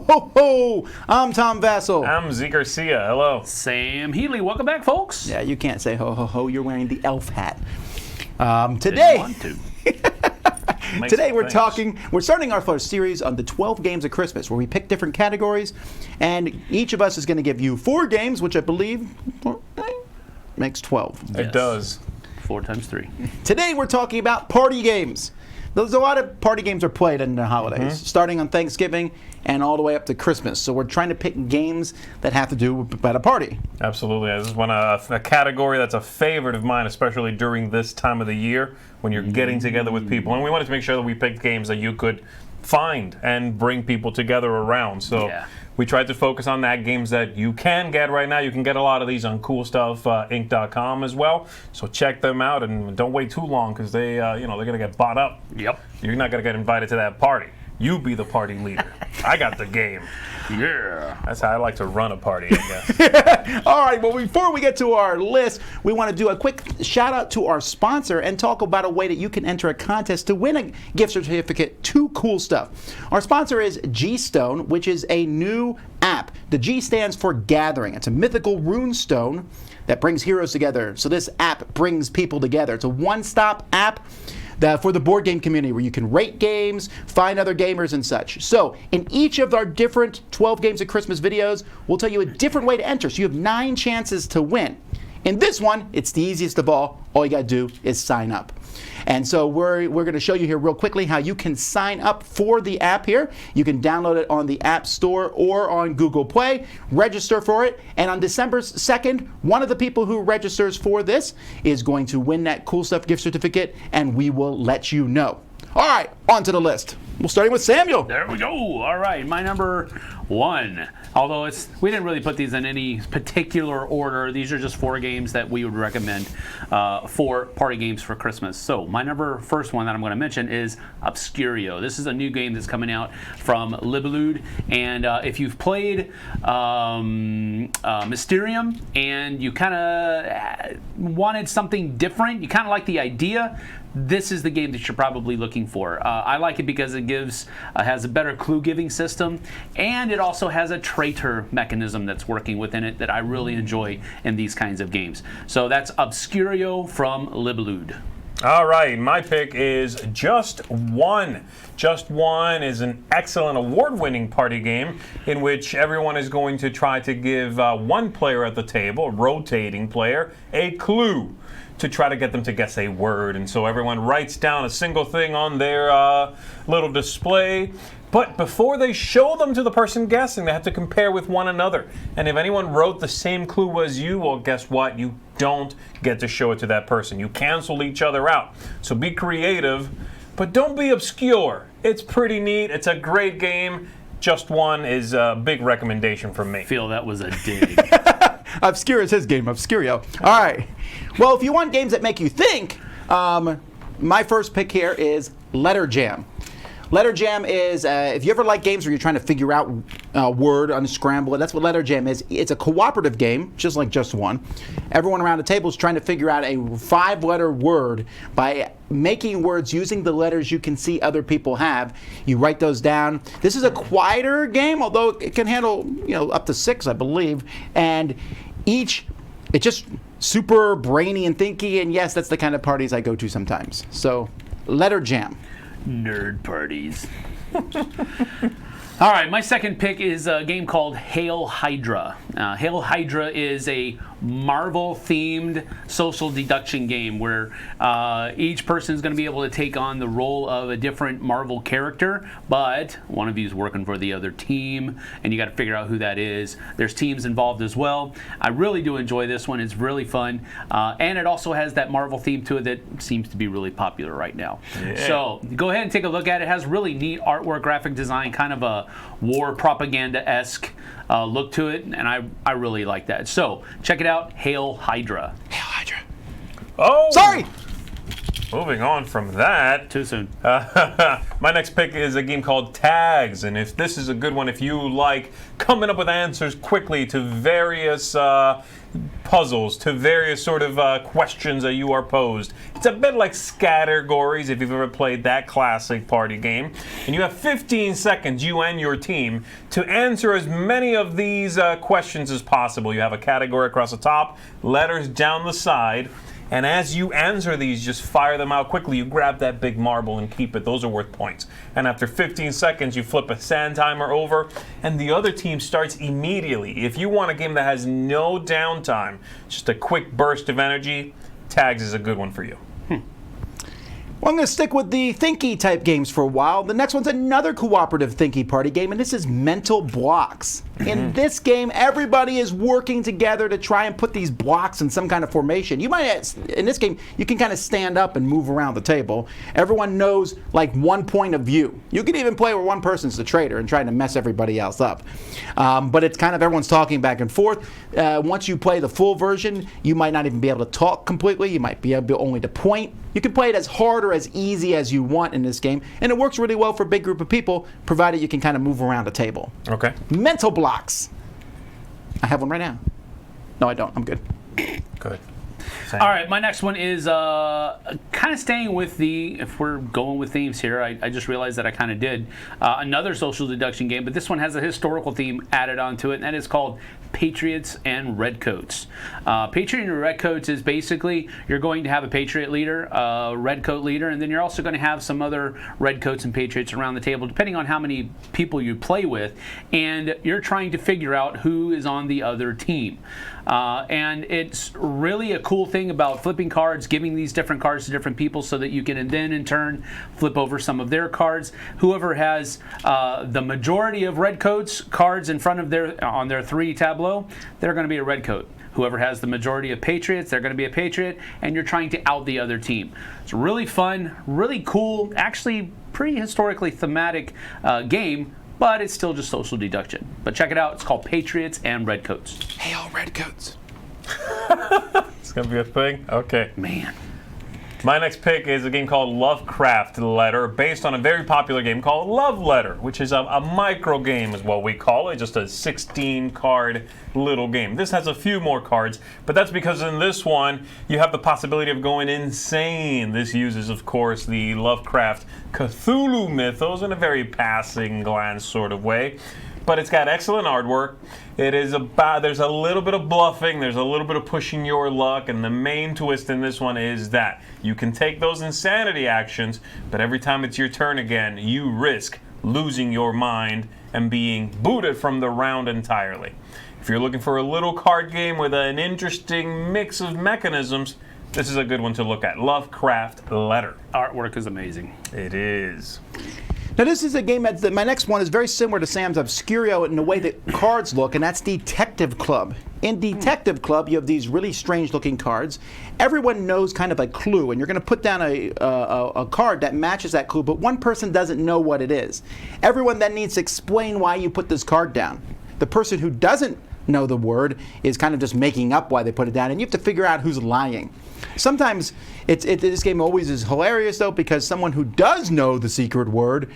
ho, ho! I'm Tom Vassell. I'm Z Garcia. Hello. Sam Healy. Welcome back, folks. Yeah, you can't say ho, ho, ho. You're wearing the elf hat. Today, Want to. Today we're starting our first series on the 12 games of Christmas, where we pick different categories, and each of us is going to give you 4 games, which I believe makes 12. Yes. It does. 4 times 3. Today we're talking about party games. There's a lot of party games are played in the holidays, starting on Thanksgiving and all the way up to Christmas. So we're trying to pick games that have to do with a party. Absolutely. This is a category that's a favorite of mine, especially during this time of the year when you're getting together with people. And we wanted to make sure that we picked games that you could find and bring people together around. So we tried to focus on that, games that you can get right now. You can get a lot of these on CoolStuffInc.com as well. So check them out and don't wait too long because they're going to get bought up. Yep. You're not going to get invited to that party. You be the party leader. I got the game. Yeah. That's how I like to run a party, I guess. All right, well, before we get to our list, we want to do a quick shout out to our sponsor and talk about a way that you can enter a contest to win a gift certificate to Cool Stuff. Our sponsor is Gstone, which is a new app. The G stands for Gathering. It's a mythical rune stone that brings heroes together. So this app brings people together. It's a one-stop app for the board game community, where you can rate games, find other gamers and such. So in each of our different 12 games of Christmas videos, we'll tell you a different way to enter. So you have 9 chances to win. In this one, it's the easiest of all. All you got to do is sign up. And so we're going to show you here real quickly how you can sign up for the app here. You can download it on the App Store or on Google Play, register for it, and on December 2nd, one of the people who registers for this is going to win that Cool Stuff gift certificate, and we will let you know. All right, on to the list. We're starting with Samuel. There we go. All right, my number 1. Although we didn't really put these in any particular order. These are just 4 games that we would recommend for party games for Christmas. So my first one that I'm going to mention is Obscurio. This is a new game that's coming out from Libellude. And if you've played Mysterium and you kind of wanted something different, you kind of like the idea, this is the game that you're probably looking for. I like it because it has a better clue giving system, and it also has a traitor mechanism that's working within it that I really enjoy in these kinds of games. So that's Obscurio from Libellude. All right, my pick is Just One. Just One is an excellent award-winning party game in which everyone is going to try to give one player at the table, a rotating player, a clue to try to get them to guess a word. And so everyone writes down a single thing on their little display. But before they show them to the person guessing, they have to compare with one another. And if anyone wrote the same clue as you, well, guess what? You don't get to show it to that person. You cancel each other out. So be creative, but don't be obscure. It's pretty neat. It's a great game. Just One is a big recommendation from me. I feel that was a dig. Obscure is his game, Obscurio. All right. Well, if you want games that make you think, my first pick here is Letter Jam. Letter Jam is, if you ever like games where you're trying to figure out a word, unscramble it, that's what Letter Jam is. It's a cooperative game, just like Just One. Everyone around the table is trying to figure out a 5-letter word by making words using the letters you can see other people have. You write those down. This is a quieter game, although it can handle up to 6, I believe. And it's just super brainy and thinky, and yes, that's the kind of parties I go to sometimes. So, Letter Jam. Nerd parties. All right, my second pick is a game called Hail Hydra. Hail Hydra is a Marvel-themed social deduction game where each person is going to be able to take on the role of a different Marvel character, but one of you is working for the other team, and you got to figure out who that is. There's teams involved as well. I really do enjoy this one. It's really fun, and it also has that Marvel theme to it that seems to be really popular right now. Yeah. So go ahead and take a look at it. It has really neat artwork, graphic design, kind of a war propaganda-esque look to it, and I really like that. So check it out, Hail Hydra. Hail Hydra. Oh! Sorry! Moving on from that. Too soon. My next pick is a game called Tags, and if this is a good one, if you like coming up with answers quickly to various puzzles to various sort of questions that you are posed. It's a bit like Scattergories, if you've ever played that classic party game. And you have 15 seconds, you and your team, to answer as many of these questions as possible. You have a category across the top, letters down the side. And as you answer these, just fire them out quickly. You grab that big marble and keep it. Those are worth points. And after 15 seconds, you flip a sand timer over, and the other team starts immediately. If you want a game that has no downtime, just a quick burst of energy, Tags is a good one for you. Well, I'm going to stick with the Thinky type games for a while. The next one's another cooperative Thinky party game, and this is Mental Blocks. In this game, everybody is working together to try and put these blocks in some kind of formation. You might, in this game, you can kind of stand up and move around the table. Everyone knows like one point of view. You can even play where one person's the traitor and trying to mess everybody else up. But it's kind of everyone's talking back and forth. Once you play the full version, you might not even be able to talk completely. You might be able only to point. You can play it as hard or as easy as you want in this game, and it works really well for a big group of people, provided you can kind of move around a table. Okay. Mental Blocks. I have one right now. No, I don't. I'm good. Good. All right, my next one is kind of staying with if we're going with themes here, I just realized that I kind of did. Another social deduction game, but this one has a historical theme added onto it, and that is called Patriots and Redcoats. Patriot and Redcoats is basically you're going to have a Patriot leader, a Redcoat leader, and then you're also going to have some other Redcoats and Patriots around the table, depending on how many people you play with, and you're trying to figure out who is on the other team. And it's really a cool thing about flipping cards, giving these different cards to different people so that you can then in turn flip over some of their cards. Whoever has the majority of Redcoats cards in front of on their 3 tableau, they're going to be a Redcoat. Whoever has the majority of Patriots, they're going to be a Patriot, and you're trying to out the other team. It's really fun, really cool, actually pretty historically thematic game, but it's still just social deduction. But check it out. It's called Patriots and Redcoats. Hail Redcoats. It's going to be a thing? Okay. Man. My next pick is a game called Lovecraft Letter, based on a very popular game called Love Letter, which is a micro game is what we call it, just a 16-card little game. This has a few more cards, but that's because in this one, you have the possibility of going insane. This uses, of course, the Lovecraft Cthulhu mythos in a very passing glance sort of way. But it's got excellent artwork. It is there's a little bit of bluffing, there's a little bit of pushing your luck, and the main twist in this one is that you can take those insanity actions, but every time it's your turn again, you risk losing your mind and being booted from the round entirely. If you're looking for a little card game with an interesting mix of mechanisms, this is a good one to look at. Lovecraft Letter. Artwork is amazing. It is. Now this is a game that my next one is very similar to Sam's Obscurio in the way that cards look, and that's Detective Club. In Detective Club, you have these really strange looking cards. Everyone knows kind of a clue, and you're going to put down a card that matches that clue, but one person doesn't know what it is. Everyone then needs to explain why you put this card down. The person who doesn't know the word is kind of just making up why they put it down, and you have to figure out who's lying. Sometimes this game always is hilarious though, because someone who does know the secret word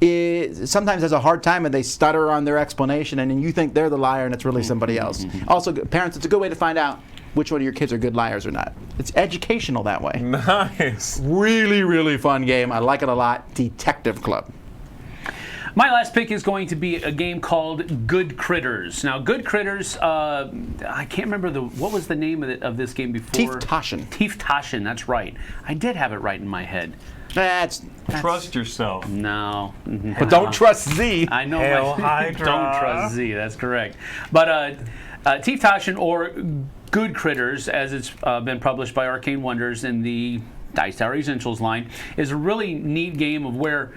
sometimes has a hard time and they stutter on their explanation, and then you think they're the liar and it's really somebody else. Also, parents, it's a good way to find out which one of your kids are good liars or not. It's educational that way. Nice. Really, really fun game. I like it a lot. Detective Club. My last pick is going to be a game called Good Critters. Now, Good Critters, I can't remember what was the name of this game before? Tieftaschen. Tieftaschen, that's right. I did have it right in my head. That's Trust yourself. No. But don't trust Z. I know. Hail Hydra. Don't trust Z, that's correct. But Tieftaschen, or Good Critters, as it's been published by Arcane Wonders in the Dice Tower Essentials line, is a really neat game of where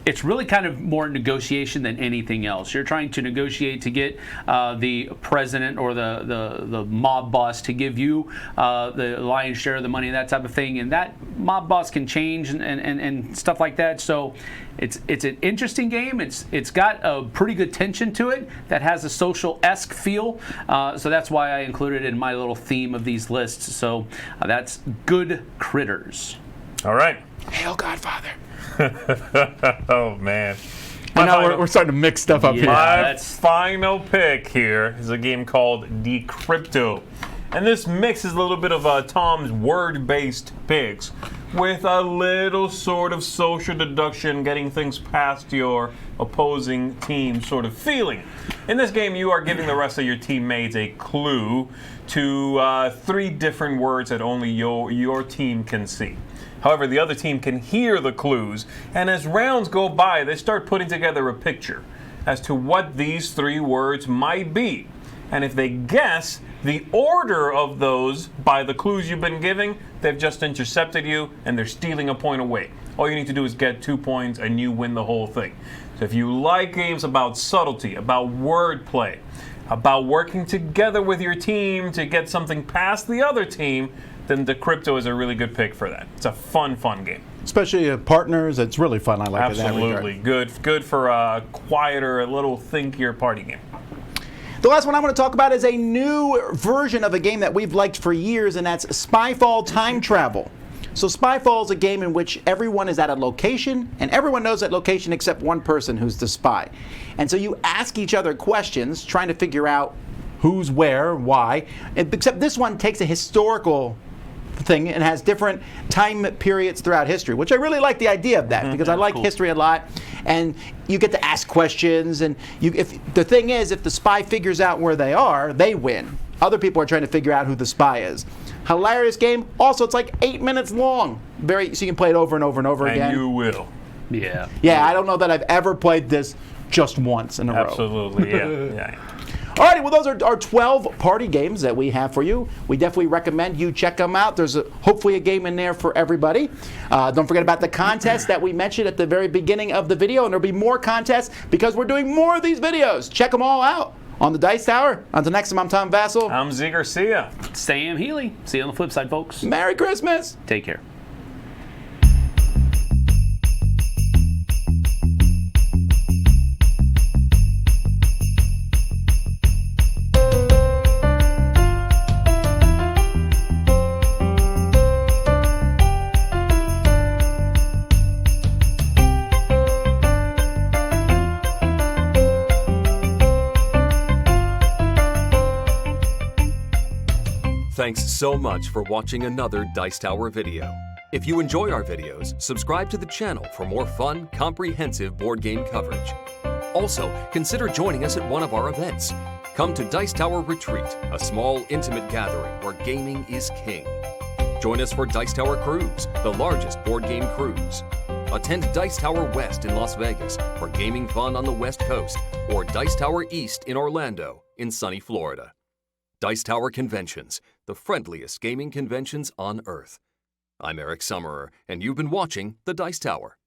it's really kind of more negotiation than anything else. You're trying to negotiate to get the president or the mob boss to give you the lion's share of the money, that type of thing. And that mob boss can change and stuff like that. So it's an interesting game. It's got a pretty good tension to it that has a social-esque feel. So that's why I included it in my little theme of these lists. So that's Good Critters. All right. Hail Godfather. Oh, man. And now we're starting to mix stuff up here. My final pick here is a game called Decrypto. And this mixes a little bit of Tom's word-based picks with a little sort of social deduction, getting things past your opposing team sort of feeling. In this game, you are giving the rest of your teammates a clue to 3 different words that only your team can see. However, the other team can hear the clues, and as rounds go by, they start putting together a picture as to what these 3 words might be. And if they guess the order of those by the clues you've been giving, they've just intercepted you and they're stealing a point away. All you need to do is get 2 points and you win the whole thing. So if you like games about subtlety, about wordplay, about working together with your team to get something past the other team, then Decrypto is a really good pick for that. It's a fun game. Especially partners, it's really fun. I like it. Absolutely. Good for a quieter, a little thinkier party game. The last one I want to talk about is a new version of a game that we've liked for years, and that's Spyfall Time Travel. So Spyfall is a game in which everyone is at a location, and everyone knows that location except one person who's the spy. And so you ask each other questions, trying to figure out who's where, why. Except this one takes a historical thing and has different time periods throughout history, which I really like the idea of that, because I like history a lot. And you get to ask questions, and if the thing is, if the spy figures out where they are, they win. Other people are trying to figure out who the spy is. Hilarious game. Also, it's like 8 minutes long. So you can play it over and over and over again. And you will. Yeah. Yeah, I don't know that I've ever played this just once in a row. Absolutely, yeah. Alrighty, well, those are our 12 party games that we have for you. We definitely recommend you check them out. There's hopefully a game in there for everybody. Don't forget about the contest that we mentioned at the very beginning of the video, and there'll be more contests because we're doing more of these videos. Check them all out on the Dice Tower. Until next time, I'm Tom Vassell. I'm Z Garcia. Sam Healy. See you on the flip side, folks. Merry Christmas. Take care. Thanks so much for watching another Dice Tower video. If you enjoy our videos, subscribe to the channel for more fun, comprehensive board game coverage. Also, consider joining us at one of our events. Come to Dice Tower Retreat, a small, intimate gathering where gaming is king. Join us for Dice Tower Cruise, the largest board game cruise. Attend Dice Tower West in Las Vegas for gaming fun on the West Coast, or Dice Tower East in Orlando in sunny Florida. Dice Tower Conventions, the friendliest gaming conventions on Earth. I'm Eric Summerer, and you've been watching The Dice Tower.